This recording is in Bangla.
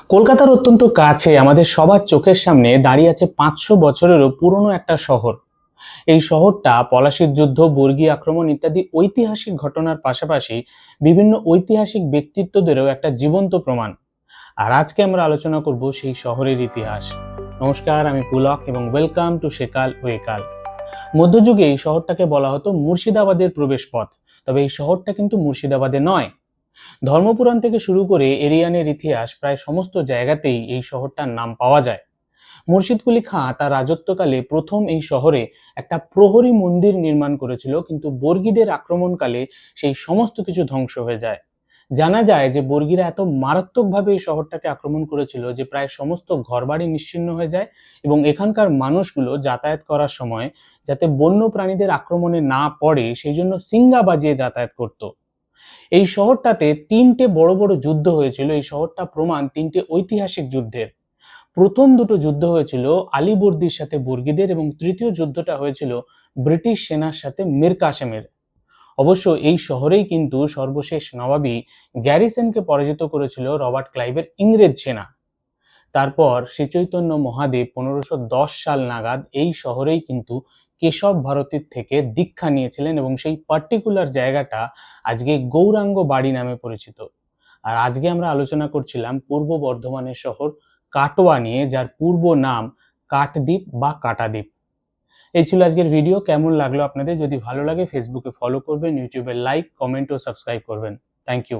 কলকাতার অত্যন্ত কাছে আমাদের সবার চোখের সামনে দাঁড়িয়ে আছে 500 বছরেরও পুরনো একটা শহর। এই শহরটা পলাশির যুদ্ধ, বর্গী আক্রমণ ইত্যাদি ঐতিহাসিক ঘটনার পাশাপাশি বিভিন্ন ঐতিহাসিক ব্যক্তিত্বদেরও একটা জীবন্ত প্রমাণ। আর আজকে আমরা আলোচনা করব সেই শহরের ইতিহাস। নমস্কার, আমি পুলক এবং ওয়েলকাম টু সেকাল ওয়েকাল। মধ্যযুগে এই শহরটাকে বলা হতো মুর্শিদাবাদের প্রবেশপথ। তবে এই শহরটা কিন্তু মুর্শিদাবাদে নয়। ধর্মপুরাণ থেকে শুরু করে এরিয়ানের ইতিহাস প্রায় সমস্ত জায়গাতেই এই শহরটার নাম পাওয়া যায়। মুর্শিদকুলি খাঁ তার রাজত্বকালে প্রথম এই শহরে একটা প্রহরী মন্দির নির্মাণ করেছিল, কিন্তু বর্গীদের আক্রমণকালে সেই সমস্ত কিছু ধ্বংস হয়ে যায়। জানা যায় যে বর্গীরা এত মারাত্মকভাবে এই শহরটাকে আক্রমণ করেছিল যে প্রায় সমস্ত ঘরবাড়ি নিশ্চিহ্ন হয়ে যায় এবং এখানকার মানুষগুলো যাতায়াত করার সময় যাতে বন্য প্রাণীদের আক্রমণে না পড়ে সেই জন্য সিঙ্গা বাজিয়ে যাতায়াত করত। এই শহরটাতে তিনটে বড় বড় যুদ্ধ হয়েছিল। এই শহরটা প্রমাণ তিনটে ঐতিহাসিক যুদ্ধের। প্রথম দুটো যুদ্ধ হয়েছিল আলীবর্দীর সাথে বর্গীদের এবং তৃতীয় যুদ্ধটা হয়েছিল ব্রিটিশ সেনার সাথে মীর কাসেমের। অবশ্য এই শহরেই কিন্তু সর্বশেষ নবাবী গ্যারিসনকে পরাজিত করেছিল রবার্ট ক্লাইভের ইংরেজ সেনা। তারপর শ্রীচৈতন্য মহাদেব 1510 সাল নাগাদ এই শহরেই কিন্তু কেশব ভারতীর থেকে দীক্ষা নিয়েছিলেন এবং সেই পার্টিকুলার জায়গাটা আজকে গৌরাঙ্গ বাড়ি নামে পরিচিত। আর আজকে আমরা আলোচনা করছিলাম পূর্ব বর্ধমানের শহর কাটোয়া নিয়ে, যার পূর্ব নাম কাঠদ্বীপ বা কাটাদ্বীপ। এই ছিল আজকের ভিডিও। কেমন লাগলো আপনাদের? যদি ভালো লাগে ফেসবুকে ফলো করবেন, ইউটিউবে লাইক, কমেন্ট ও সাবস্ক্রাইব করবেন। Thank you.